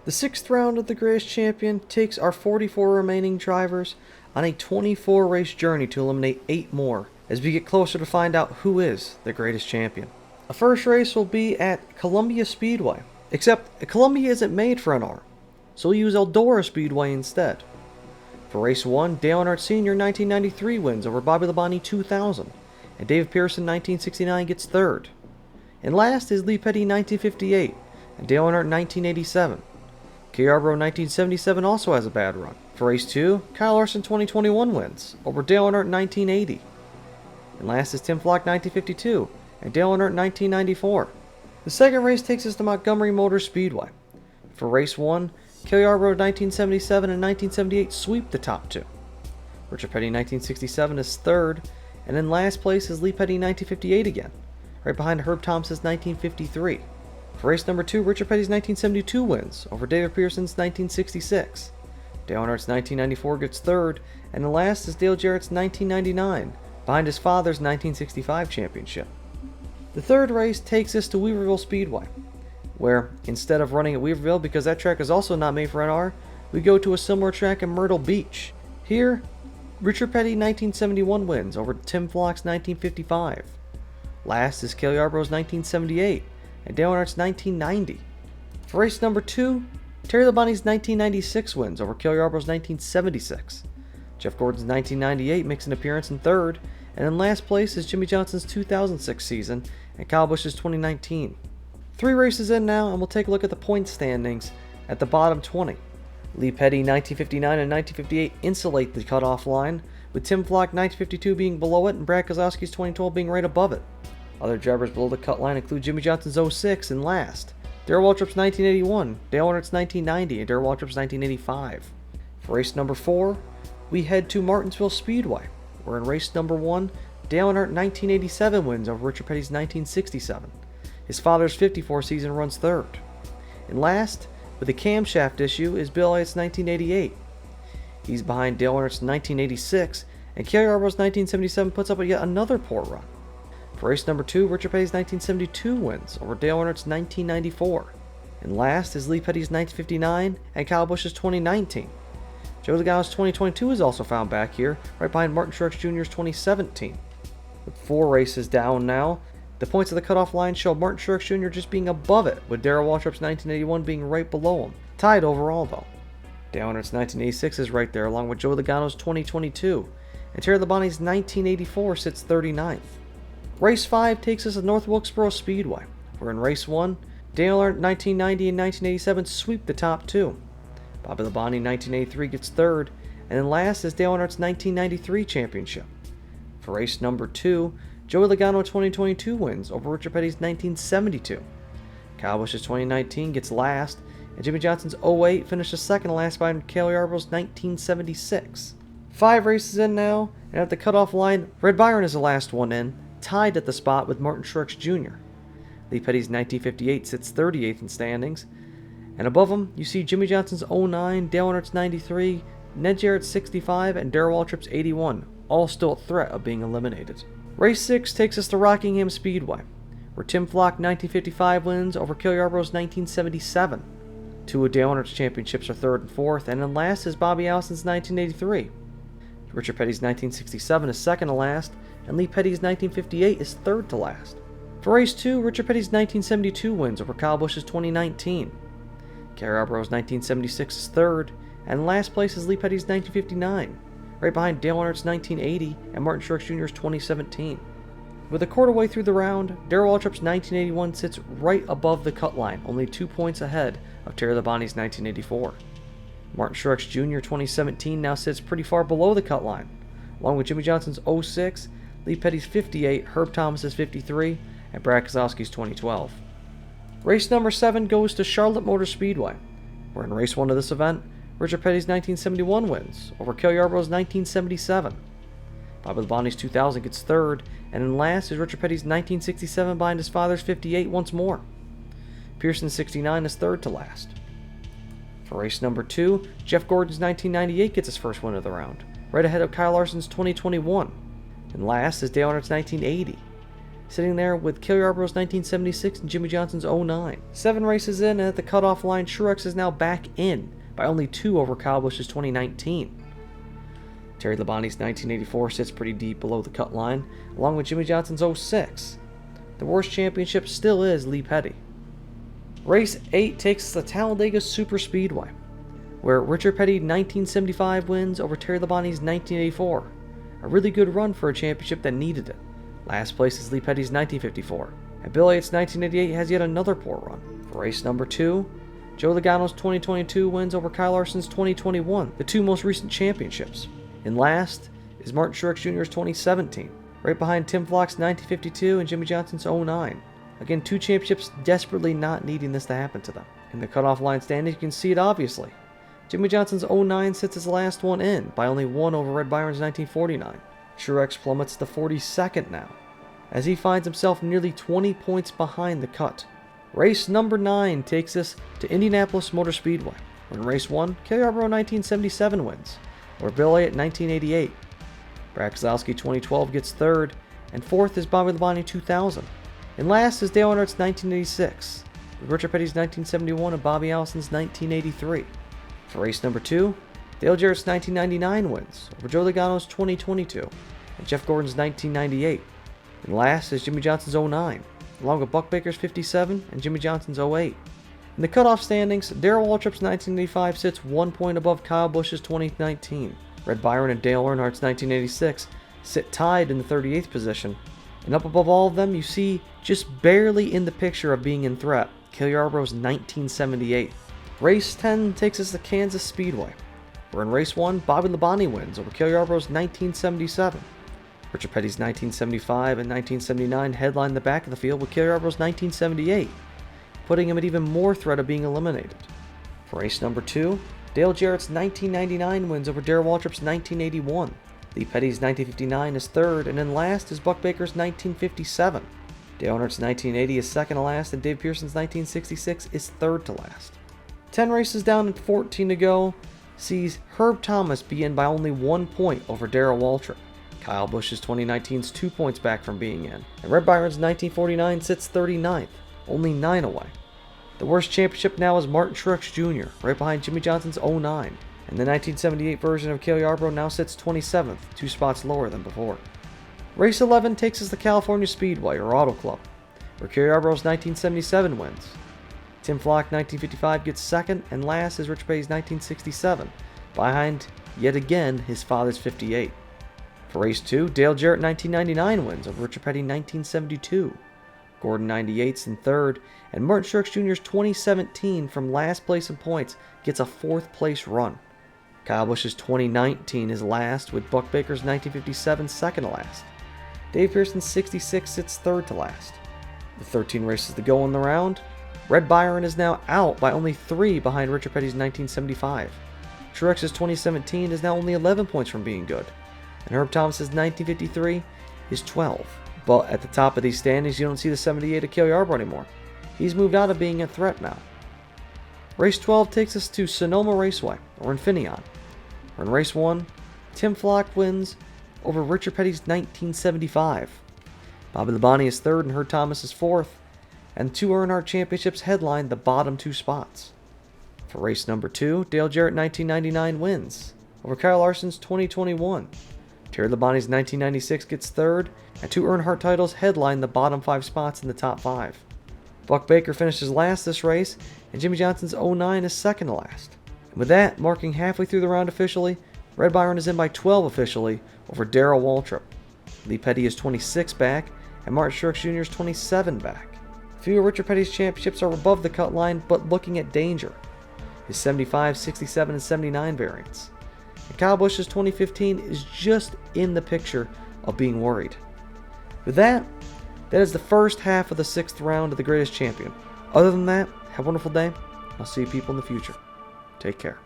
The sixth round of the Greatest Champion takes our 44 remaining drivers on a 24 race journey to eliminate 8 more as we get closer to find out who is the Greatest Champion. The first race will be at Columbia Speedway, except Columbia isn't made for NR, so we'll use Eldora Speedway instead. For race 1, Dale Earnhardt Sr. 1993 wins over Bobby Labonte 2000, and David Pearson 1969 gets third. And last is Lee Petty 1958, and Dale Earnhardt 1987. K. Yarborough 1977 also has a bad run. For race 2, Kyle Larson 2021 wins over Dale Earnhardt 1980. And last is Tim Flock 1952 and Dale Earnhardt 1994. The second race takes us to Montgomery Motor Speedway. For race 1, K. Yarborough 1977 and 1978 sweep the top 2. Richard Petty 1967 is third, and in last place is Lee Petty 1958 again, right behind Herb Thomas's 1953. For race number 2, Richard Petty's 1972 wins over David Pearson's 1966. Dale Earnhardt's 1994 gets third, and the last is Dale Jarrett's 1999, behind his father's 1965 championship. The third race takes us to Weaverville Speedway, where instead of running at Weaverville, because that track is also not made for NR, we go to a similar track in Myrtle Beach. Here, Richard Petty 1971 wins over Tim Flock's 1955. Last is Cale Yarborough's 1978. And Dale Earnhardt's 1990. For race number 2, Terry Labonte's 1996 wins over Cale Yarborough's 1976. Jeff Gordon's 1998 makes an appearance in third, and in last place is Jimmie Johnson's 2006 season and Kyle Busch's 2019. 3 races in now, and we'll take a look at the point standings at the bottom 20. Lee Petty 1959 and 1958 insulate the cutoff line, with Tim Flock 1952 being below it and Brad Keselowski's 2012 being right above it. Other drivers below the cut line include Jimmie Johnson's 06 and last, Darrell Waltrip's 1981, Dale Earnhardt's 1990, and Darrell Waltrip's 1985. For race number 4, we head to Martinsville Speedway, where in race number 1, Dale Earnhardt 1987 wins over Richard Petty's 1967. His father's 54 season runs third. And last, with a camshaft issue, is Bill Elliott's 1988. He's behind Dale Earnhardt's 1986, and Cale Yarborough's 1977 puts up yet another poor run. For race number 2, Richard Petty's 1972 wins over Dale Earnhardt's 1994. And last is Lee Petty's 1959 and Kyle Busch's 2019. Joe Logano's 2022 is also found back here, right behind Martin Truex Jr.'s 2017. With 4 races down now, the points of the cutoff line show Martin Truex Jr. just being above it, with Darrell Waltrip's 1981 being right below him. Tied overall though. Dale Earnhardt's 1986 is right there, along with Joe Logano's 2022, and Terry Labonte's 1984 sits 39th. Race 5 takes us to North Wilkesboro Speedway, where in race 1, Dale Earnhardt 1990 and 1987 sweep the top 2. Bobby Labonte 1983 gets third, and then last is Dale Earnhardt's 1993 championship. For race number 2, Joey Logano 2022 wins over Richard Petty's 1972. Kyle Busch's 2019 gets last, and Jimmie Johnson's 08 finishes second to last behind Cale Yarborough's 1976. 5 races in now, and at the cutoff line, Red Byron is the last one in, tied at the spot with Martin Truex Jr. Lee Petty's 1958 sits 38th in standings, and above him you see Jimmie Johnson's 09, Dale Earnhardt's 93, Ned Jarrett's 65, and Darrell Waltrip's 81, all still at threat of being eliminated. Race 6 takes us to Rockingham Speedway, where Tim Flock 1955 wins over Cale Yarborough's 1977. 2 of Dale Earnhardt's championships are 3rd and 4th, and then last is Bobby Allison's 1983. Richard Petty's 1967 is 2nd to last, and Lee Petty's 1958 is 3rd to last. For race 2, Richard Petty's 1972 wins over Kyle Busch's 2019. Cale Yarborough's 1976 is 3rd, and last place is Lee Petty's 1959, right behind Dale Earnhardt's 1980 and Martin Truex Jr.'s 2017. With a quarter way through the round, Darrell Waltrip's 1981 sits right above the cut line, only 2 points ahead of Terry Labonte's 1984. Martin Truex Jr. 2017 now sits pretty far below the cut line, along with Jimmie Johnson's 06, Lee Petty's 58, Herb Thomas's 53, and Brad Keselowski's 2012. Race number 7 goes to Charlotte Motor Speedway, where in race 1 of this event, Richard Petty's 1971 wins over Cale Yarborough's 1977. Bobby Labonte's 2000 gets 3rd, and in last is Richard Petty's 1967 behind his father's 58 once more. Pearson's 69 is 3rd to last. For race number 2, Jeff Gordon's 1998 gets his first win of the round, right ahead of Kyle Larson's 2021. And last is Dale Earnhardt's 1980. sitting there with Cale Yarborough's 1976 and Jimmie Johnson's 09. 7 races in, and at the cutoff line, Truex is now back in by only 2 over Kyle Busch's 2019. Terry Labonte's 1984 sits pretty deep below the cut line, along with Jimmie Johnson's 06. The worst championship still is Lee Petty. Race 8 takes the Talladega Superspeedway, where Richard Petty 1975 wins over Terry Labonte's 1984. A really good run for a championship that needed it. Last place is Lee Petty's 1954, and Bill Elliott's 1988 has yet another poor run. For race number 2, Joe Logano's 2022 wins over Kyle Larson's 2021, the 2 most recent championships. And last is Martin Truex Jr.'s 2017, right behind Tim Flock's 1952 and Jimmie Johnson's 09. Again, 2 championships desperately not needing this to happen to them. In the cutoff line standings, you can see it obviously. Jimmie Johnson's 09 sits his last one in, by only 1 over Red Byron's 1949. Truex plummets to 42nd now, as he finds himself nearly 20 points behind the cut. Race number 9 takes us to Indianapolis Motor Speedway, where in race 1, Cale Yarborough 1977 wins, or Bill Elliott 1988. Brad Keselowski 2012 gets 3rd, and 4th is Bobby Labonte 2000. And last is Dale Earnhardt's 1986, with Richard Petty's 1971 and Bobby Allison's 1983. For race number 2, Dale Jarrett's 1999 wins over Joe Logano's 2022 and Jeff Gordon's 1998. And last is Jimmie Johnson's 09, along with Buck Baker's 57 and Jimmie Johnson's 08. In the cutoff standings, Darrell Waltrip's 1985 sits 1 point above Kyle Busch's 2019. Red Byron and Dale Earnhardt's 1986 sit tied in the 38th position. And up above all of them, you see, just barely in the picture of being in threat, Cale Yarborough's 1978. Race 10 takes us to Kansas Speedway, where in race 1, Bobby Labonte wins over Cale Yarborough's 1977. Richard Petty's 1975 and 1979 headline the back of the field with Cale Yarborough's 1978, putting him at even more threat of being eliminated. For race number 2, Dale Jarrett's 1999 wins over Darrell Waltrip's 1981. Lee Petty's 1959 is 3rd, and then last is Buck Baker's 1957. Dale Earnhardt's 1980 is 2nd to last, and Dave Pearson's 1966 is 3rd to last. 10 races down and 14 to go sees Herb Thomas be in by only 1 point over Darrell Waltrip. Kyle Busch's 2019 is 2 points back from being in, and Red Byron's 1949 sits 39th, only 9 away. The worst championship now is Martin Truex Jr., right behind Jimmie Johnson's 09, and the 1978 version of Cale Yarborough now sits 27th, 2 spots lower than before. Race 11 takes us to California Speedway, or Auto Club, where Cale Yarborough's 1977 wins. Tim Flock 1955 gets 2nd, and last is Richard Petty's 1967, behind, yet again, his father's 58. For race 2, Dale Jarrett 1999 wins over Richard Petty 1972. Gordon 98's in 3rd, and Martin Truex Jr.'s 2017 from last place in points gets a 4th place run. Kyle Busch's 2019 is last, with Buck Baker's 1957 2nd to last. Dave Pearson's 66 sits 3rd to last. With 13 races to go in the round, Red Byron is now out by only 3 behind Richard Petty's 1975. Truex's 2017 is now only 11 points from being good, and Herb Thomas's 1953 is 12. But at the top of these standings, you don't see the 78 of Cale Yarborough anymore. He's moved out of being a threat now. Race 12 takes us to Sonoma Raceway, or Infineon, where in race 1, Tim Flock wins over Richard Petty's 1975. Bobby Labonte is 3rd and Herb Thomas is 4th, and 2 Earnhardt championships headline the bottom 2 spots. For race number 2, Dale Jarrett 1999 wins over Kyle Larson's 2021. Terry Labonte's 1996 gets 3rd, and 2 Earnhardt titles headline the bottom 5 spots in the top 5. Buck Baker finishes last this race, and Jimmie Johnson's 09 is 2nd to last. And with that, marking halfway through the round officially, Red Byron is in by 12 officially over Darrell Waltrip. Lee Petty is 26 back, and Martin Truex Jr. is 27 back. Few of Richard Petty's championships are above the cut line, but looking at danger. His 75, 67, and 79 variants. And Kyle Busch's 2015 is just in the picture of being worried. With that is the first half of the 6th round of the Greatest Champion. Other than that, have a wonderful day. I'll see you people in the future. Take care.